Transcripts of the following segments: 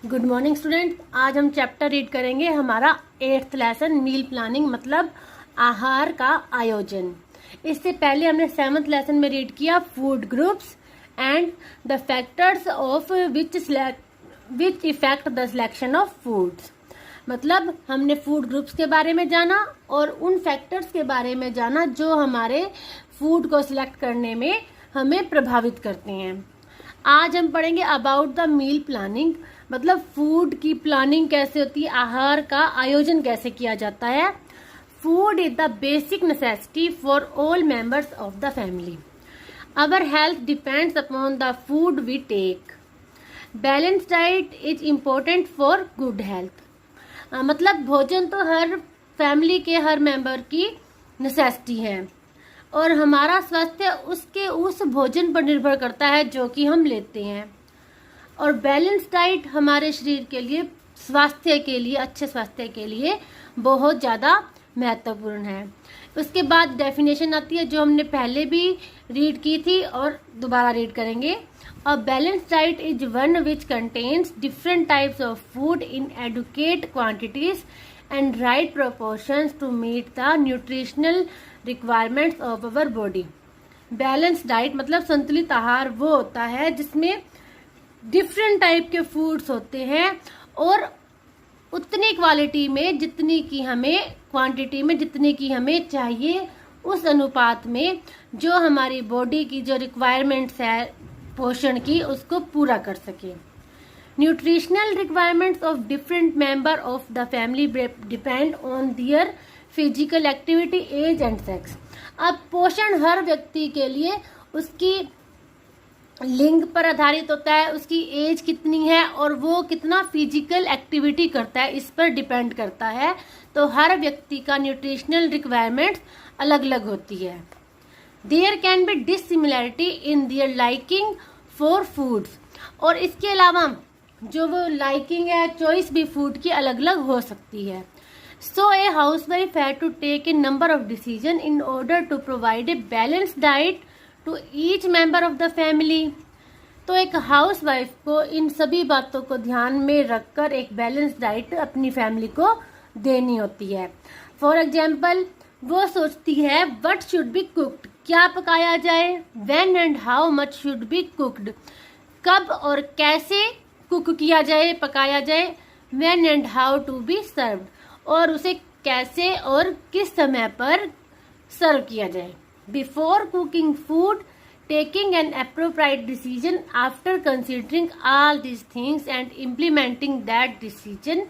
Good morning student. आज हम chapter read करेंगे हमारा 8th लेसन मील प्लानिंग मतलब आहार का आयोजन। इससे पहले हमने 7th लेसन में रीड किया food groups and the factors of which effect the selection of foods. मतलब हमने फूड ग्रुप्स के बारे में जाना और उन फैक्टर्स के बारे में जाना जो हमारे फूड को सिलेक्ट करने में हमें प्रभावित करते हैं। आज हम पढ़ेंगे अबाउट द मील प्लानिंग मतलब फूड की प्लानिंग कैसे होती है, आहार का आयोजन कैसे किया जाता है। Food is the basic necessity for all members of the family. Our health depends upon the food we take. Balance diet is important for good health. मतलब भोजन तो हर फैमिली के हर मेंबर की नेसेसिटी है और हमारा स्वास्थ्य उसके उस भोजन पर निर्भर करता है जो कि हम लेते हैं। और बैलेंस डाइट हमारे शरीर के लिए, स्वास्थ्य के लिए, अच्छे स्वास्थ्य के लिए बहुत ज़्यादा महत्वपूर्ण है। उसके बाद डेफिनेशन आती है जो हमने पहले भी रीड की थी और दोबारा रीड करेंगे। A balance diet is one which contains different types of food in adequate quantities and right proportions to meet the nutritional requirements of our body. Balance diet मतलब संतुलित आहार वो होता है जिसमें डिफरेंट टाइप के फूड्स होते हैं और उतनी क्वालिटी में जितनी की हमें, क्वांटिटी में जितनी की हमें चाहिए, उस अनुपात में जो हमारी बॉडी की जो रिक्वायरमेंट्स है पोषण की, उसको पूरा कर सके। Nutritional requirements of different member of the family depend on their physical activity, age and sex. अब पोषण हर व्यक्ति के लिए उसकी लिंग पर आधारित होता है, उसकी एज कितनी है और वो कितना फिजिकल एक्टिविटी करता है, इस पर डिपेंड करता है। तो हर व्यक्ति का न्यूट्रिशनल रिक्वायरमेंट्स अलग अलग होती है। There can be dissimilarity in their liking for foods. और इसके अलावा जो वो लाइकिंग है, चॉइस भी फूड की अलग अलग हो सकती है। So a housewife had to take a number of decisions in order to provide a balanced diet to each member of the family. तो एक हाउसवाइफ को इन सभी बातों को ध्यान में रखकर एक बैलेंस डाइट अपनी फैमिली को देनी होती है। फॉर एग्जाम्पल वो सोचती है व्हाट शुड बी कुक्ड, क्या पकाया जाए, when and how much should be cooked, कब और कैसे कुक किया जाए, पकाया जाए, when and how to be served, और उसे कैसे और किस समय पर सर्व किया जाए। Before cooking food, taking an appropriate decision after considering all these things and implementing that decision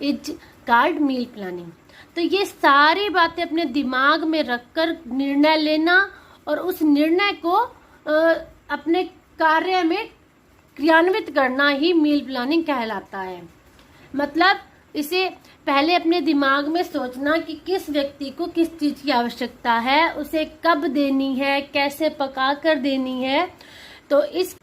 is called meal planning. तो ये सारी बातें अपने दिमाग में रखकर निर्णय लेना और उस निर्णय को अपने कार्य में क्रियान्वित करना ही मील प्लानिंग कहलाता है। मतलब इसे पहले अपने दिमाग में सोचना कि किस व्यक्ति को किस चीज की आवश्यकता है, उसे कब देनी है, कैसे पका कर देनी है। तो इस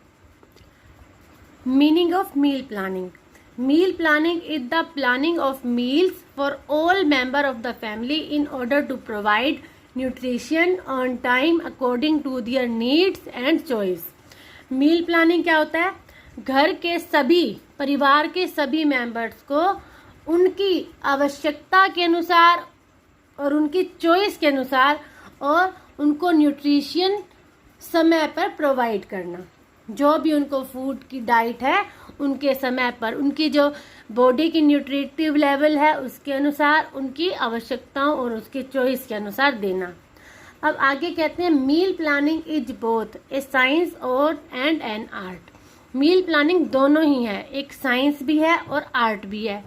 meaning of meal planning. Meal planning is the planning of meals for all member of the family in order to provide nutrition on time according to their needs and choice. Meal planning क्या होता है? घर के सभी, परिवार के सभी members को उनकी आवश्यकता के अनुसार और उनकी चॉइस के अनुसार और उनको न्यूट्रिशन समय पर प्रोवाइड करना। जो भी उनको फूड की डाइट है उनके समय पर, उनकी जो बॉडी की न्यूट्रिटिव लेवल है उसके अनुसार, उनकी आवश्यकताओं और उसके चॉइस के अनुसार देना। अब आगे कहते हैं meal planning is both a science और and an art. Meal planning दोनों ही है, एक साइंस भी है और आर्ट भी है।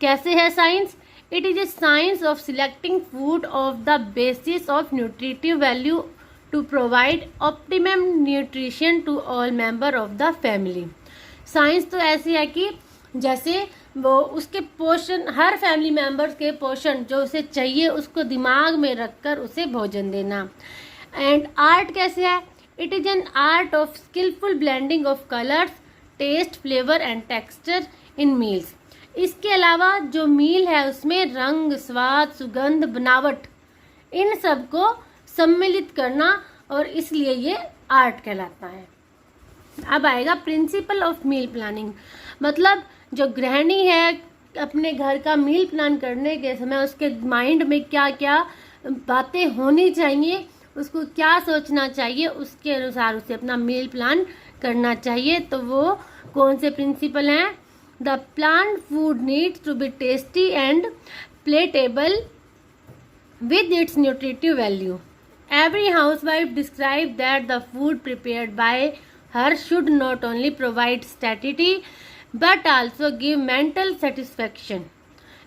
कैसे है science? It is a science of selecting food of the basis of nutritive value to provide optimum nutrition to all member of the family. Science तो ऐसी है कि जैसे वो उसके पोषण, हर फैमिली मेंबर्स के पोषण जो उसे चाहिए उसको दिमाग में रखकर उसे भोजन देना। एंड आर्ट कैसे है? It is an art of skillful blending of colours, taste, flavour and texture in meals. इसके अलावा जो मील है उसमें रंग, स्वाद, सुगंध, बनावट, इन सब को सम्मिलित करना और इसलिए ये आर्ट कहलाता है। अब आएगा प्रिंसिपल ऑफ मील प्लानिंग, मतलब जो गृहिणी है अपने घर का मील प्लान करने के समय उसके माइंड में क्या क्या बातें होनी चाहिए, उसको क्या सोचना चाहिए, उसके अनुसार उसे अपना मील प्लान करना चाहिए। तो वो कौन से प्रिंसिपल हैं? The plan food needs to be tasty and palatable with its nutritive value. Every housewife described that the food prepared by her should not only provide satiety but also give mental satisfaction.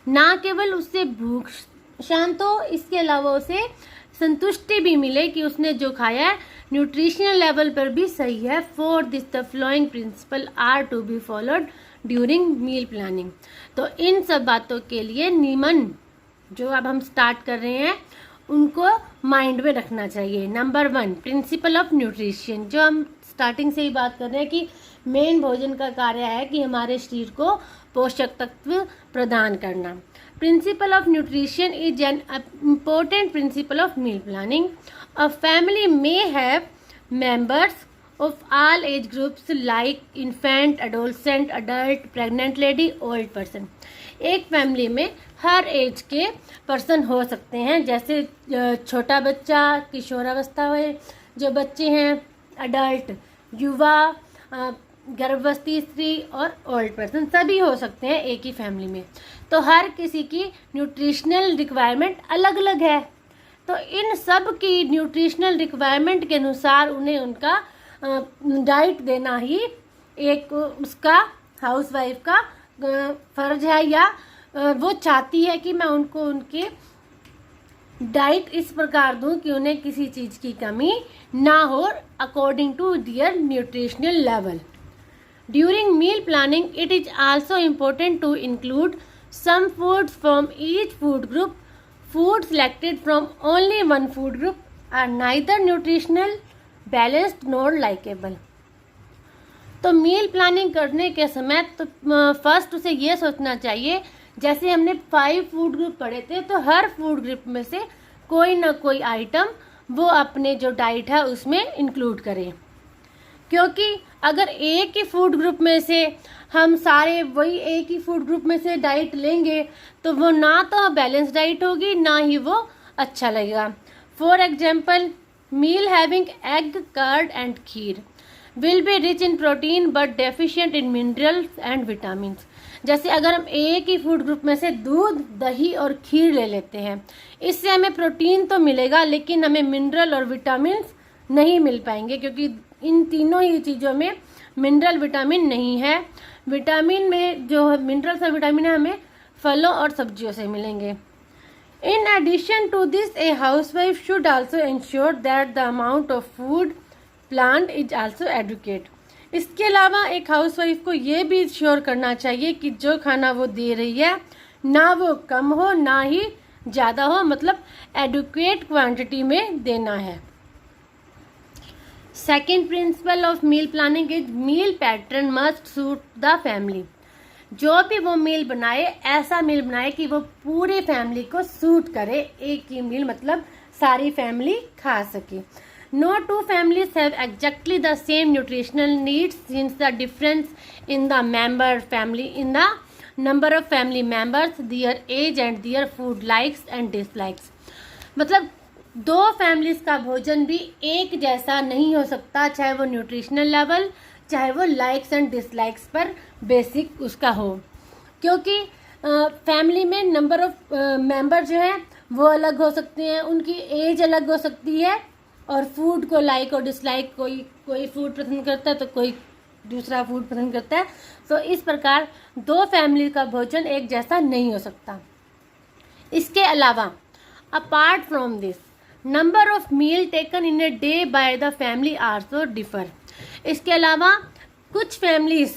ना केवल उससे भूख शांत हो, इसके अलावा उसे संतुष्टि भी मिले कि उसने जो खाया है न्यूट्रिशनल लेवल पर भी सही है। For this the following principle are to be followed during meal planning. तो इन सब बातों के लिए नियमन जो अब हम स्टार्ट कर रहे हैं उनको माइंड में रखना चाहिए। नंबर 1 प्रिंसिपल ऑफ न्यूट्रिशन, जो हम स्टार्टिंग से ही बात कर रहे हैं कि मेन भोजन का कार्य है कि हमारे शरीर को पोषक तत्व प्रदान करना। Principle of nutrition is an important principle of meal planning. A family may have members of all age groups like infant, adolescent, adult, pregnant lady, old person। एक फैमिली में हर एज के पर्सन हो सकते हैं, जैसे छोटा बच्चा, किशोरावस्था हुए जो बच्चे हैं, अडल्ट, युवा, गर्भवती स्त्री और ओल्ड पर्सन, सभी हो सकते हैं एक ही फैमिली में। तो हर किसी की न्यूट्रिशनल रिक्वायरमेंट अलग अलग है। तो इन सब की न्यूट्रिशनल रिक्वायरमेंट के अनुसार उन्हें उनका डाइट देना ही एक उसका हाउसवाइफ का फर्ज है, या वो चाहती है कि मैं उनको उनके डाइट इस प्रकार दूं कि उन्हें किसी चीज़ की कमी ना हो, according to their nutritional level. During meal planning it is also important to include some foods from each food group. Food selected from only one food group are neither nutritional balanced nor likeable. तो meal planning करने के समय तो first उसे ये सोचना चाहिए, जैसे हमने 5 फूड ग्रुप पढ़े थे, तो हर फूड ग्रुप में से कोई ना कोई आइटम वो अपने जो डाइट है उसमें इंक्लूड करें। क्योंकि अगर एक ही फूड ग्रुप में से हम सारे वही एक ही फूड ग्रुप में से डाइट लेंगे तो वो ना तो बैलेंस डाइट होगी, ना ही वो अच्छा लगेगा। For example, meal having egg, curd and kheer will be rich in protein but deficient in minerals and vitamins। जैसे अगर हम एक ही फूड ग्रुप में से दूध, दही और खीर ले लेते हैं, इससे हमें प्रोटीन तो मिलेगा लेकिन हमें मिनरल और विटामिन्स नहीं मिल पाएंगे, क्योंकि इन तीनों ही चीज़ों में मिनरल विटामिन नहीं है। विटामिन में जो मिनरल्स और विटामिन है हमें फलों और सब्जियों से मिलेंगे। In addition to this, a housewife should also ensure that the amount of food planned is also adequate। इसके अलावा एक हाउसवाइफ को ये भी श्योर करना चाहिए कि जो खाना वो दे रही है ना वो कम हो ना ही ज़्यादा हो, मतलब एडुकेट क्वांटिटी में देना है। Second principle of meal planning is meal pattern must suit the family. जो भी वो मील बनाए ऐसा मील बनाए कि वो पूरी फैमिली को सूट करे। एक ही मील मतलब सारी फैमिली खा सके। No two families have exactly the same nutritional needs since the difference in the member family in the number of family members, their age and their food likes and dislikes. मतलब दो families का भोजन भी एक जैसा नहीं हो सकता, चाहे वो न्यूट्रिशनल लेवल चाहे वो लाइक्स एंड डिसलाइक्स पर बेसिक उसका हो, क्योंकि फैमिली में नंबर ऑफ मेंबर जो है वो अलग हो सकते हैं, उनकी एज अलग हो सकती है और फूड को लाइक और डिसलाइक, कोई फूड पसंद करता है तो कोई दूसरा फूड पसंद करता है। तो इस प्रकार दो फैमिली का भोजन एक जैसा नहीं हो सकता। इसके अलावा apart from this number of meal taken in a day by the family also differ. इसके अलावा कुछ फैमिलीज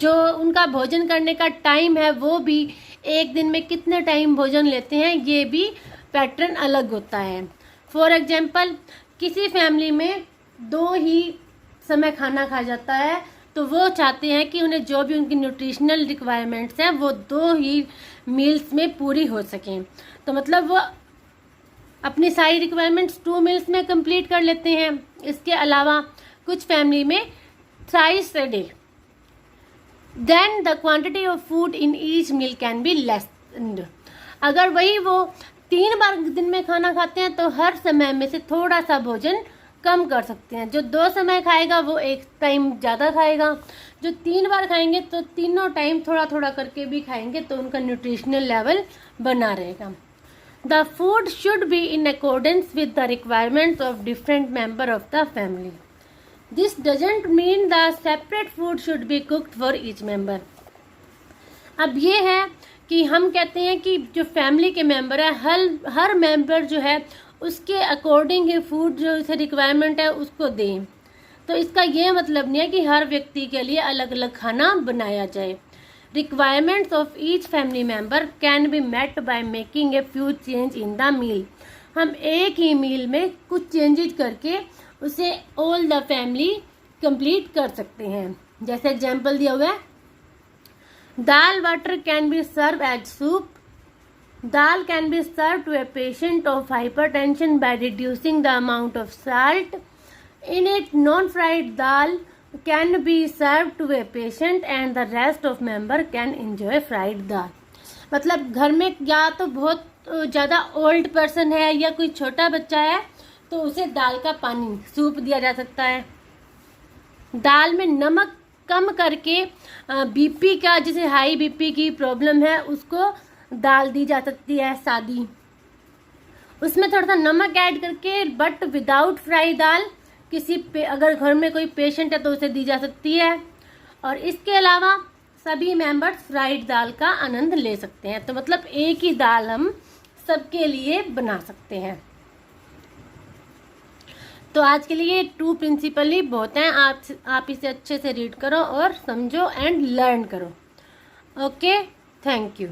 जो उनका भोजन करने का टाइम है वो भी एक दिन में कितने टाइम भोजन लेते हैं ये भी पैटर्न अलग होता है। फॉर एग्जाम्पल, किसी फैमिली में 2 ही समय खाना खा जाता है तो वो चाहते हैं कि उन्हें जो भी उनकी न्यूट्रिशनल रिक्वायरमेंट्स हैं वो 2 ही मील्स में पूरी हो सकें। तो मतलब वो अपनी सारी रिक्वायरमेंट्स 2 मील्स में कंप्लीट कर लेते हैं। इसके अलावा कुछ फैमिली में thrice a day, then the quantity of food in each meal can be lessened. अगर वही वो 3 बार दिन में खाना खाते हैं तो हर समय में से थोड़ा सा भोजन कम कर सकते हैं। जो 2 समय खाएगा वो 1 टाइम ज़्यादा खाएगा, जो 3 बार खाएंगे तो तीनों टाइम थोड़ा थोड़ा करके भी खाएंगे तो उनका न्यूट्रिशनल लेवल बना रहेगा। The food should be in accordance with the requirements of different member of the family. This doesn't mean the separate food should be cooked for each member. अब ये है कि हम कहते हैं कि जो फैमिली के मेंबर है, हर मेंबर जो है उसके अकॉर्डिंग ही फूड जो उसे रिक्वायरमेंट है उसको दें। तो इसका ये मतलब नहीं है कि हर व्यक्ति के लिए अलग अलग खाना बनाया जाए। Requirements of each family member can be met by making a few change in the meal. हम एक ही मील में कुछ चेंजेस करके उसे ऑल द फैमिली कंप्लीट कर सकते हैं। जैसे एग्जाम्पल दिया हुआ है, dal water can be serve as soup. Dal can be served to a patient of hypertension by reducing the amount of salt in it. Non-fried dal can be served to a patient and the rest of member can enjoy fried dal. मतलब घर में या तो बहुत ज़्यादा old person है या कोई छोटा बच्चा है तो उसे दाल का पानी सूप दिया जा सकता है। दाल में नमक कम करके बीपी का, जिसे हाई बीपी की प्रॉब्लम है, उसको दाल दी जा सकती है सादी, उसमें थोड़ा सा नमक ऐड करके, बट विदाउट फ्राई दाल अगर घर में कोई पेशेंट है तो उसे दी जा सकती है। और इसके अलावा सभी मेंबर्स फ्राइड दाल का आनंद ले सकते हैं। तो मतलब एक ही दाल हम सबके लिए बना सकते हैं। तो आज के लिए 2 प्रिंसिपल ही बहुत हैं। आप इसे अच्छे से रीड करो और समझो एंड लर्न करो। Okay, thank you.